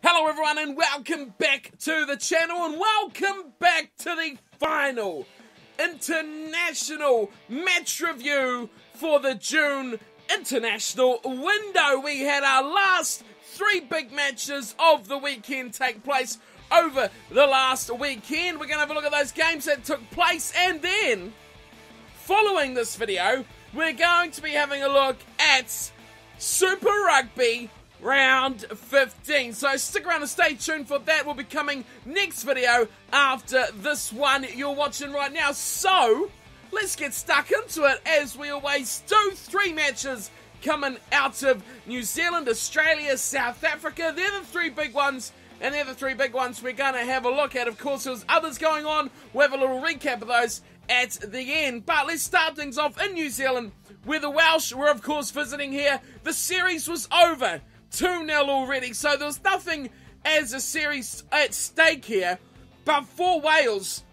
Hello everyone and welcome back to the channel and welcome back to the final international match review for the June international window. We had our last three big matches of the weekend take place over the last weekend. We're going to have a look at those games that took place, and then following this video we're going to be having a look at Super Rugby Round 15. So stick around and stay tuned for that. Will be coming next video after this one you're watching right now. So let's get stuck into it as we always do. Three matches coming out of New Zealand, Australia, South Africa. They're the three big ones, and they're the three big ones we're going to have a look at. Of course, there's others going on. We'll have a little recap of those at the end. But let's start things off in New Zealand, where the Welsh were, of course, visiting here. The series was over 2-0 already, so there was nothing as a series at stake here. But for Wales,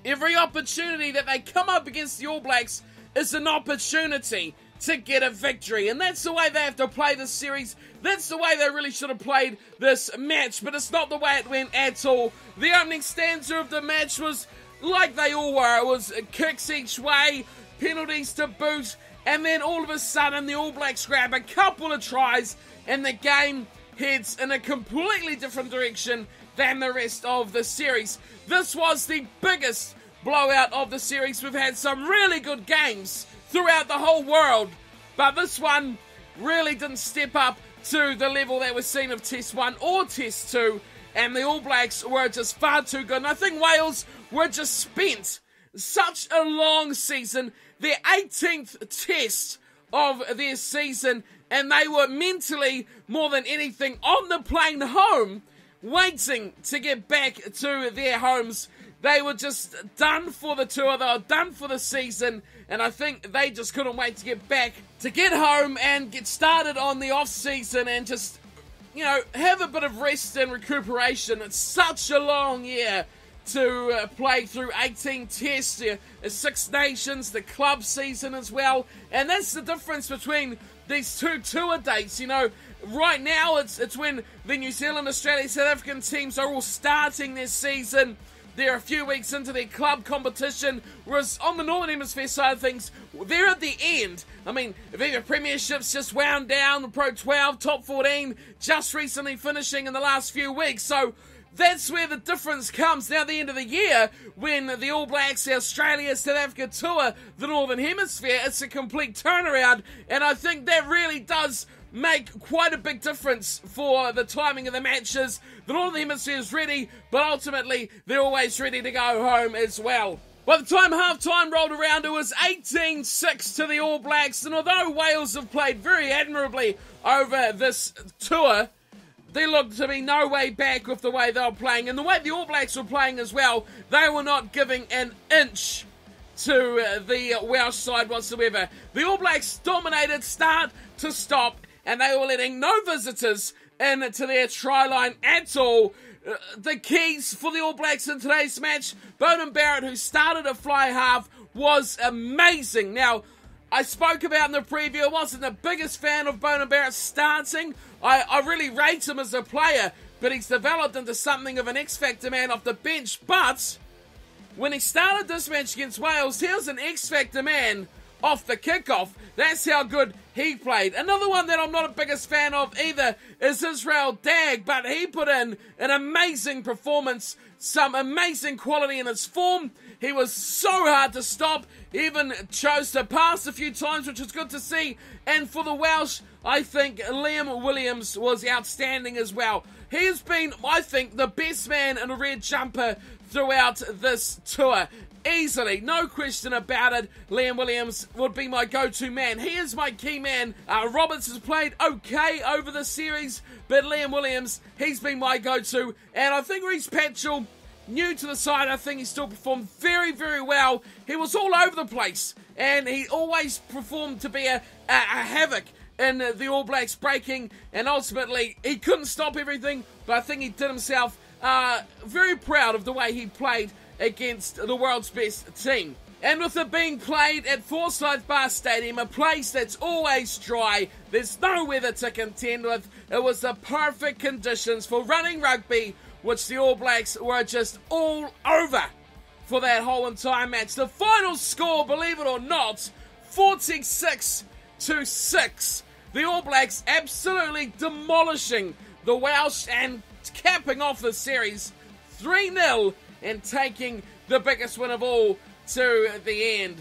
every opportunity that they come up against the All Blacks is an opportunity to get a victory. And that's the way they have to play this series. That's the way they really should have played this match. But it's not the way it went at all. The opening stanza of the match was like they all were. It was kicks each way, penalties to boot, and then all of a sudden the All Blacks grab a couple of tries and the game heads in a completely different direction than the rest of the series. This was the biggest blowout of the series. We've had some really good games throughout the whole world, but this one really didn't step up to the level that was seen of Test 1 or Test 2, and the All Blacks were just far too good. And I think Wales were just spent such a long season, their 18th test of their season, and they were mentally, more than anything, on the plane home, waiting to get back to their homes. They were just done for the tour, they were done for the season, and I think they just couldn't wait to get back, to get home and get started on the off-season and just, you know, have a bit of rest and recuperation. It's such a long year to play through 18 tests, 6 nations, the club season as well, and that's the difference between these two tour dates. You know, right now it's when the New Zealand, Australia, South African teams are all starting their season. They're a few weeks into their club competition, whereas on the Northern Hemisphere side of things, they're at the end. I mean, Viva Premierships just wound down, the Pro 12, Top 14, just recently finishing in the last few weeks, so that's where the difference comes. Now, at the end of the year, when the All Blacks, the Australia, South Africa tour the Northern Hemisphere, it's a complete turnaround, and I think that really does make quite a big difference for the timing of the matches. The Northern Hemisphere is ready, but ultimately, they're always ready to go home as well. By the time half-time rolled around, it was 18-6 to the All Blacks, and although Wales have played very admirably over this tour, they looked to be no way back with the way they were playing. And the way the All Blacks were playing as well, they were not giving an inch to the Welsh side whatsoever. The All Blacks dominated start to stop, and they were letting no visitors into their try line at all. The keys for the All Blacks in today's match, Beauden Barrett, who started a fly half, was amazing. Now, I spoke about in the preview, I wasn't the biggest fan of Beauden Barrett starting. I really rate him as a player, but he's developed into something of an X-Factor man off the bench. But when he started this match against Wales, he was an X-Factor man off the kickoff. That's how good he played. Another one that I'm not the biggest fan of either is Israel Dag, but he put in an amazing performance, some amazing quality in his form. He was so hard to stop, even chose to pass a few times, which was good to see. And for the Welsh, I think Liam Williams was outstanding as well. He has been, I think, the best man in a red jumper throughout this tour. Easily, no question about it, Liam Williams would be my go-to man. He is my key man. Roberts has played okay over the series, but Liam Williams, he's been my go-to. And I think Reece Patchell, new to the side, I think he still performed very, very well. He was all over the place, and he always performed to be a havoc in the All Blacks breaking, and ultimately, he couldn't stop everything, but I think he did himself very proud of the way he played against the world's best team. And with it being played at Forsyth Bar Stadium, a place that's always dry, there's no weather to contend with, it was the perfect conditions for running rugby, which the All Blacks were just all over for that whole entire match. The final score, believe it or not, 46-6. The All Blacks absolutely demolishing the Welsh and capping off the series 3-0 and taking the biggest win of all to the end.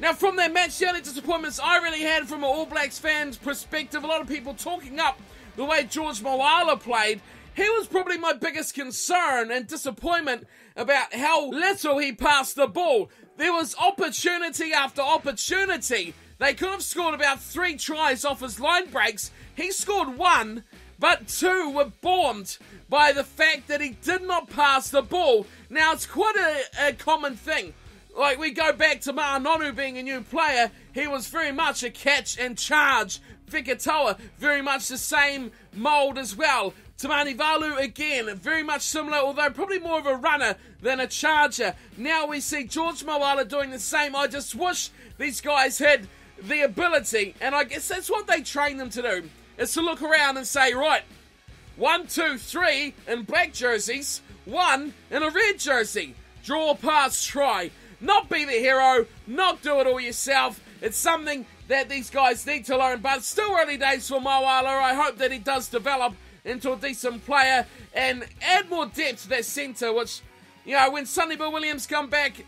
Now, from that match, the only disappointments I really had from an All Blacks fan's perspective, a lot of people talking up the way George Moala played. He was probably my biggest concern and disappointment about how little he passed the ball. There was opportunity after opportunity. They could have scored about 3 tries off his line breaks. He scored 1, but 2 were bombed by the fact that he did not pass the ball. Now, it's quite a common thing. Like, we go back to Ma'anonu being a new player. He was very much a catch and charge. Fikatoa, very much the same mould as well. Tamani Valu, again, very much similar, although probably more of a runner than a charger. Now we see George Moala doing the same. I just wish these guys had the ability, and I guess that's what they train them to do, is to look around and say, right, 1, 2, 3 in black jerseys, 1 in a red jersey. Draw, pass, try. Not be the hero, not do it all yourself. It's something that these guys need to learn, but still early days for Moala. I hope that he does develop into a decent player and add more depth to that centre, which, you know, when Sonny Bill Williams come back,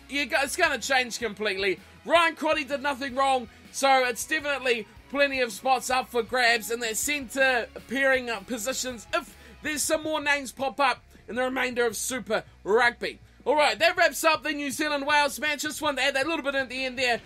it's going to change completely. Ryan Crotty did nothing wrong, so it's definitely plenty of spots up for grabs in their centre pairing positions if there's some more names pop up in the remainder of Super Rugby. Alright, that wraps up the New Zealand-Wales match. Just wanted to add that little bit at the end there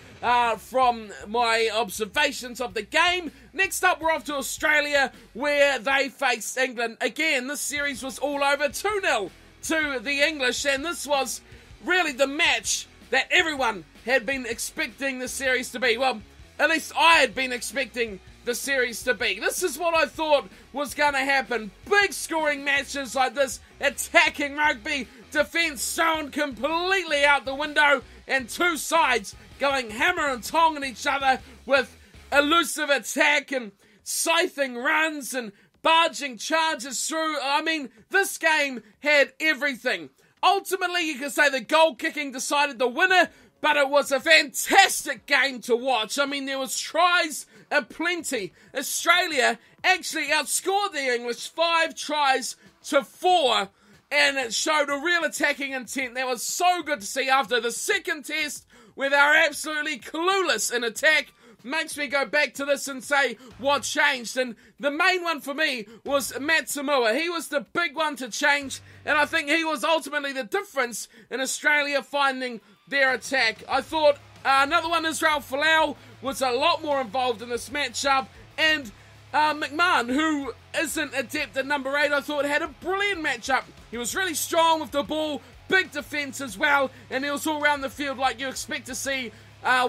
from my observations of the game. Next up, we're off to Australia, where they faced England. Again, this series was all over, 2-0 to the English, and this was really the match that everyone had been expecting the series to be. Well, at least I had been expecting the series to be. This is what I thought was going to happen. Big scoring matches like this, attacking rugby, defence thrown completely out the window, and two sides going hammer and tong at each other with elusive attack and scything runs and barging charges through. I mean, this game had everything. Ultimately, you could say the goal kicking decided the winner, but it was a fantastic game to watch. I mean, there was tries aplenty. Australia actually outscored the English 5-4, and it showed a real attacking intent. That was so good to see after the second test, where they were absolutely clueless in attack. Makes me go back to this and say what changed. And the main one for me was Matt Samoa. He was the big one to change, and I think he was ultimately the difference in Australia finding their attack. I thought another one, Israel Folau, was a lot more involved in this matchup, and McMahon, who isn't adept at number 8, I thought had a brilliant matchup. He was really strong with the ball, big defence as well, and he was all around the field like you expect to see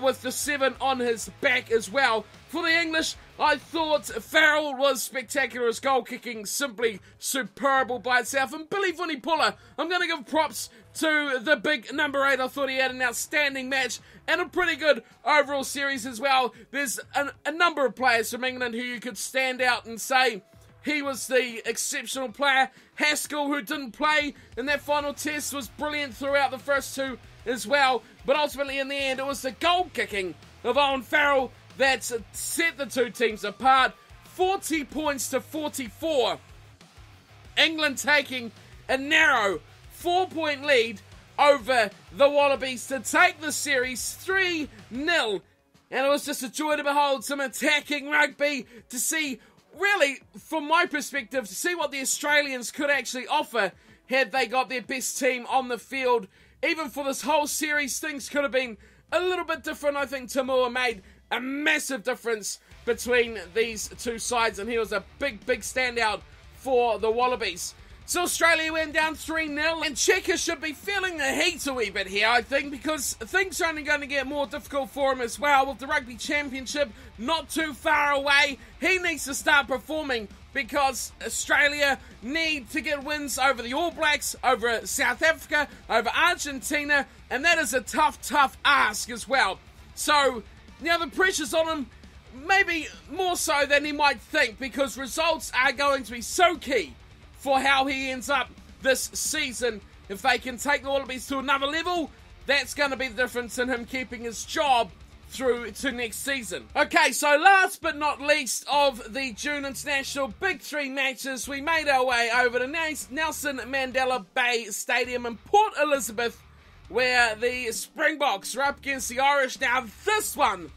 with the 7 on his back as well. For the English, I thought Farrell was spectacular. His goal kicking simply superb all by itself. And Billy Vunipola, I'm going to give props to the big number 8. I thought he had an outstanding match and a pretty good overall series as well. There's a number of players from England who you could stand out and say he was the exceptional player. Haskell, who didn't play in that final test, was brilliant throughout the first 2 as well. But ultimately, in the end, it was the goal kicking of Owen Farrell that set the two teams apart. 40 points to 44. England taking a narrow 4-point lead over the Wallabies to take the series 3-0. And it was just a joy to behold some attacking rugby, to see, really, from my perspective, to see what the Australians could actually offer had they got their best team on the field. Even for this whole series, things could have been a little bit different. I think Tamua made a massive difference between these two sides, and he was a big, big standout for the Wallabies. So Australia went down 3-0, and Cheika should be feeling the heat a wee bit here, I think, because things are only going to get more difficult for him as well. With the Rugby Championship not too far away, he needs to start performing, because Australia need to get wins over the All Blacks, over South Africa, over Argentina, and that is a tough ask as well. So, now the pressure's on him, maybe more so than he might think, because results are going to be so key for how he ends up this season. If they can take the Wallabies to another level, that's going to be the difference in him keeping his job through to next season. Okay, so last but not least of the June International Big Three matches, we made our way over to Nelson Mandela Bay Stadium in Port Elizabeth, where the Springboks were up against the Irish. Now, this one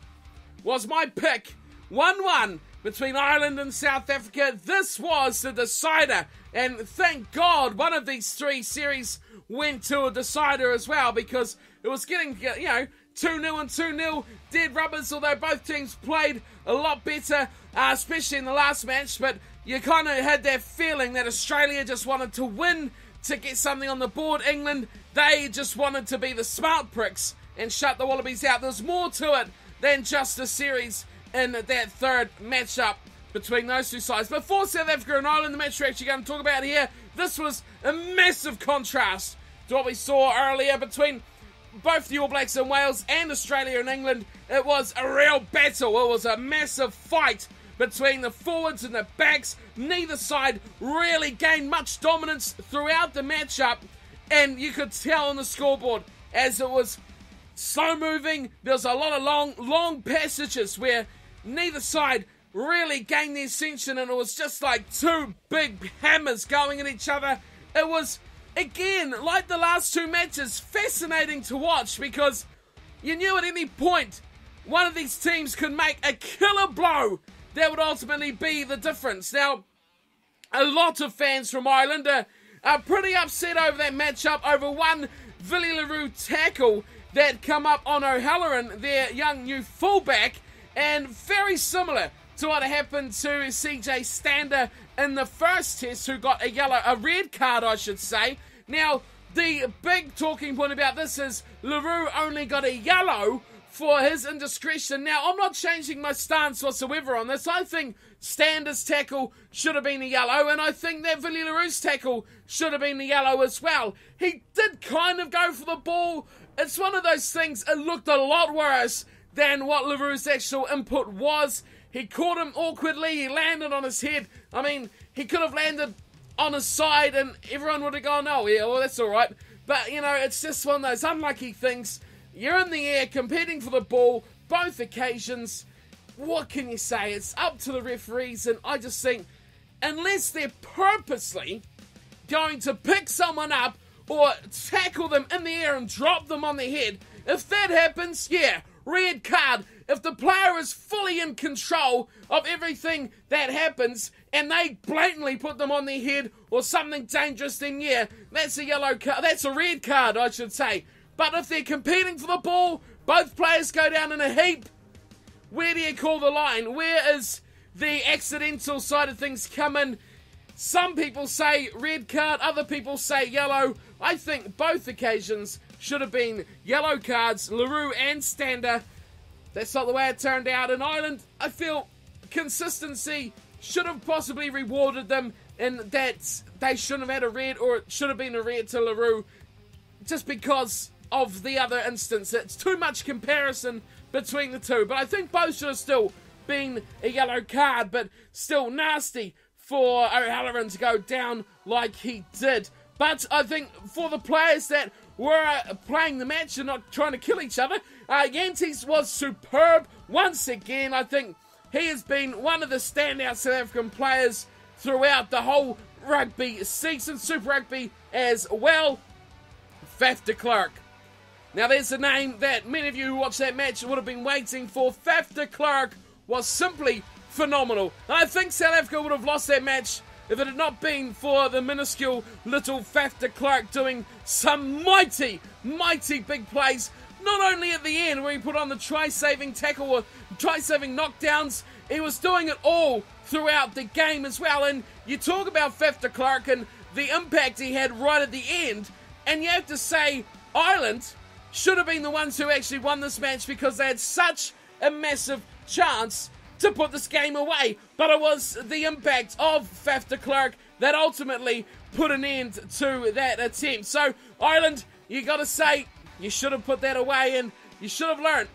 was my pick. 1-1 between Ireland and South Africa. This was the decider, and thank God one of these three series went to a decider as well, because it was getting, 2-0 and 2-0 dead rubbers, although both teams played a lot better, especially in the last match. But you kind of had that feeling that Australia just wanted to win to get something on the board. England, they just wanted to be the smart pricks and shut the Wallabies out. There's more to it than just a series in that third matchup between those two sides. But for South Africa and Ireland, the match we're actually going to talk about here, this was a massive contrast to what we saw earlier between both the All Blacks and Wales and Australia and England. It was a real battle. It was a massive fight between the forwards and the backs. Neither side really gained much dominance throughout the matchup, and you could tell on the scoreboard as it was slow moving. There's a lot of long passages where neither side really gained the ascension, and it was just like two big hammers going at each other. It was, again, like the last two matches, fascinating to watch, because you knew at any point one of these teams could make a killer blow that would ultimately be the difference. Now, a lot of fans from Ireland are pretty upset over that matchup, over one Willie le Roux tackle that come up on O'Halloran, their young new fullback, and very similar to what happened to CJ Stander in the first test, who got a red card, I should say. Now, the big talking point about this is le Roux only got a yellow for his indiscretion. Now, I'm not changing my stance whatsoever on this. I think Stander's tackle should have been a yellow, and I think that Willie le Roux's tackle should have been a yellow as well. He did kind of go for the ball. It's one of those things, it looked a lot worse than what le Roux's actual input was. He caught him awkwardly, he landed on his head. I mean, he could have landed on his side and everyone would have gone, oh yeah, well that's alright. But, it's just one of those unlucky things. You're in the air, competing for the ball, both occasions. What can you say? It's up to the referees, and I just think, unless they're purposely going to pick someone up or tackle them in the air and drop them on their head, if that happens, yeah, red card. If the player is fully in control of everything that happens and they blatantly put them on their head or something dangerous, then yeah, that's a yellow card. That's a red card, I should say. But if they're competing for the ball, both players go down in a heap, where do you call the line? Where is the accidental side of things come in? Some people say red card, other people say yellow. I think both occasions should have been yellow cards, le Roux and Stander. That's not the way it turned out. In Ireland, I feel consistency should have possibly rewarded them, and that they shouldn't have had a red, or it should have been a red to le Roux, just because of the other instance. It's too much comparison between the two, but I think both should have still been a yellow card, but still nasty for O'Halloran to go down like he did. But I think for the players that were playing the match and not trying to kill each other, Yantes was superb once again. I think he has been one of the standout South African players throughout the whole rugby season, Super Rugby as well. Faf de Klerk. Now there's a name that many of you who watched that match would have been waiting for. Faf de Klerk was simply phenomenal. I think South Africa would have lost that match if it had not been for the minuscule little Faf de Klerk doing some mighty big plays. Not only at the end where he put on the try-saving tackle or try-saving knockdowns, he was doing it all throughout the game as well. And you talk about Faf de Klerk and the impact he had right at the end, and you have to say Ireland should have been the ones who actually won this match because they had such a massive chance to put this game away. But it was the impact of Faf de Klerk that ultimately put an end to that attempt. So Ireland, you got to say, you should have put that away, and you should have learned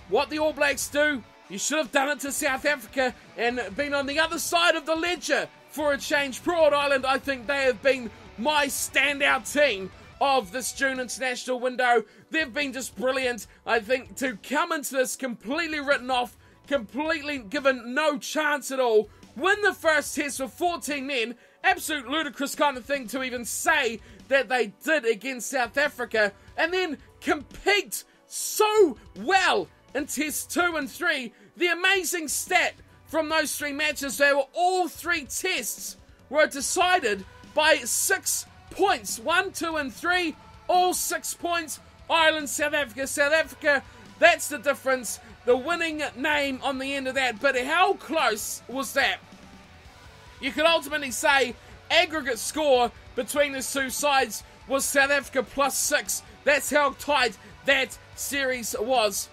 what the All Blacks do. You should have done it to South Africa and been on the other side of the ledger for a change. Broad Island, I think they have been my standout team of this June international window. They've been just brilliant. I think to come into this completely written off, completely given no chance at all, win the first test with 14 men, absolute ludicrous kind of thing to even say that they did against South Africa, and then compete so well in tests 2 and 3. The amazing stat from those 3 matches, they were all 3 tests were decided by 6 points. 1, 2 and 3, all 6 points. Ireland, South Africa, South Africa. That's the difference. The winning name on the end of that. But how close was that? You could ultimately say aggregate score between these two sides was South Africa +6. That's how tight that series was.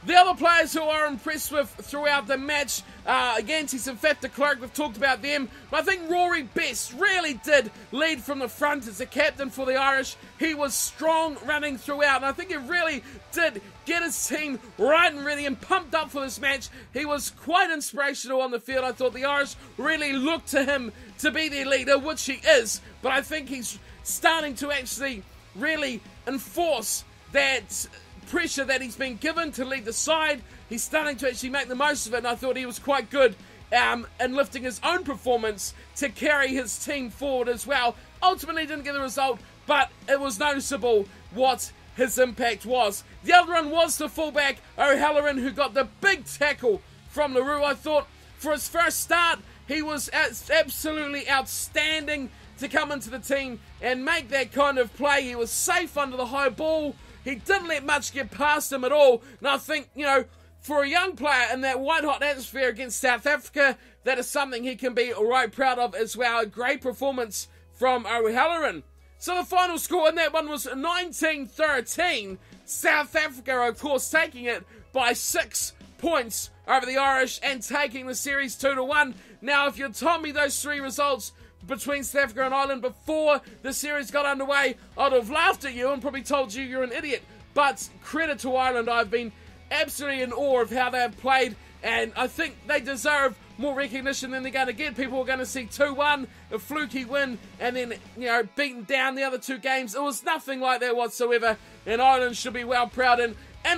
The other players who are impressed with throughout the match, Gantis and Faf de Klerk, we've talked about them. But I think Rory Best really did lead from the front as the captain for the Irish. He was strong running throughout, and I think he really did get his team right and ready and pumped up for this match. He was quite inspirational on the field. I thought the Irish really looked to him to be their leader, which he is. But I think he's starting to actually really enforce that pressure that he's been given to lead the side. He's starting to actually make the most of it, and I thought he was quite good in lifting his own performance to carry his team forward as well. Ultimately didn't get the result, but it was noticeable what his impact was. The other one was the fullback O'Halloran, who got the big tackle from LaRue. I thought for his first start he was absolutely outstanding to come into the team and make that kind of play. He was safe under the high ball. He didn't let much get past him at all. And I think, you know, for a young player in that white-hot atmosphere against South Africa, that is something he can be right proud of as well. A great performance from O'Halloran. So the final score in that one was 19-13. South Africa, of course, taking it by 6 points over the Irish and taking the series 2-1. Now, if you'd told me those 3 results between South Africa and Ireland before the series got underway, I'd have laughed at you and probably told you you're an idiot. But credit to Ireland, I've been absolutely in awe of how they have played, and I think they deserve more recognition than they're going to get. People are going to see 2-1, a fluky win, and then, you know, beaten down the other 2 games. It was nothing like that whatsoever, and Ireland should be well proud and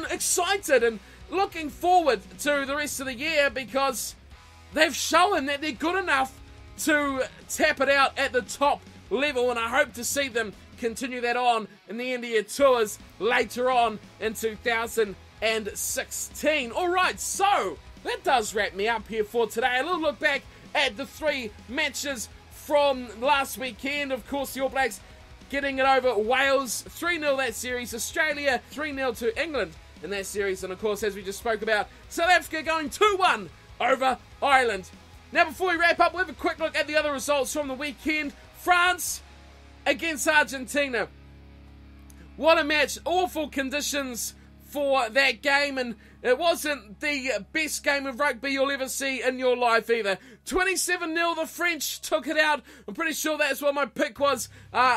excited and looking forward to the rest of the year, because they've shown that they're good enough to tap it out at the top level, and I hope to see them continue that on in the India tours later on in 2016. Alright, so that does wrap me up here for today. A little look back at the 3 matches from last weekend. Of course, the All Blacks getting it over Wales, 3-0 that series. Australia 3-0 to England in that series. And of course, as we just spoke about, South Africa going 2-1 over Ireland. Now, before we wrap up, we'll have a quick look at the other results from the weekend. France against Argentina. What a match. Awful conditions for that game, and it wasn't the best game of rugby you'll ever see in your life either. 27-0, the French took it out. I'm pretty sure that's what my pick was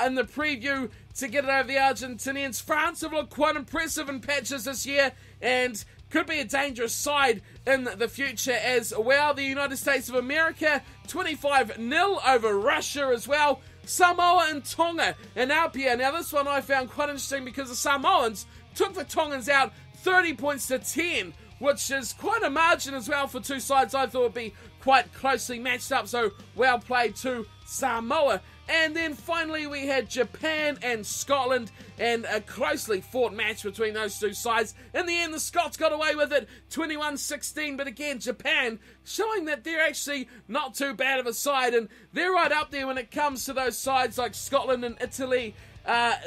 in the preview to get it over the Argentinians. France have looked quite impressive in patches this year, and could be a dangerous side in the future as well. The United States of America, 25-0 over Russia as well. Samoa and Tonga and Apia. Now this one I found quite interesting because the Samoans took the Tongans out 30 points to 10, which is quite a margin as well for 2 sides I thought would be quite closely matched up, so well played to Samoa. And then finally we had Japan and Scotland, and a closely fought match between those 2 sides. In the end, the Scots got away with it, 21-16, but again, Japan showing that they're actually not too bad of a side, and they're right up there when it comes to those sides like Scotland and Italy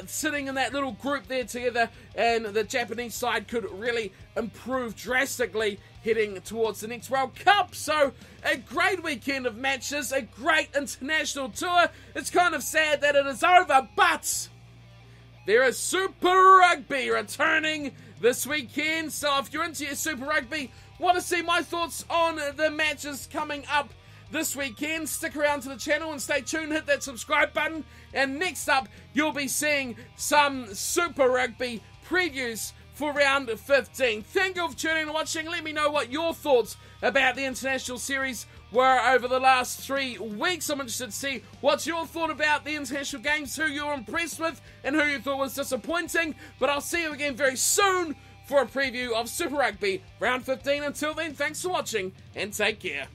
sitting in that little group there together, and the Japanese side could really improve drastically heading towards the next World Cup. So a great weekend of matches, a great international tour. It's kind of sad that it is over, but there is Super Rugby returning this weekend. So if you're into your Super Rugby, want to see my thoughts on the matches coming up this weekend, stick around to the channel and stay tuned, hit that subscribe button, and next up you'll be seeing some Super Rugby previews for round 15. Thank you for tuning and watching. Let me know what your thoughts about the international series were over the last 3 weeks. I'm interested to see what you thought about the international games, who you were impressed with and who you thought was disappointing. But I'll see you again very soon for a preview of Super Rugby round 15. Until then, thanks for watching and take care.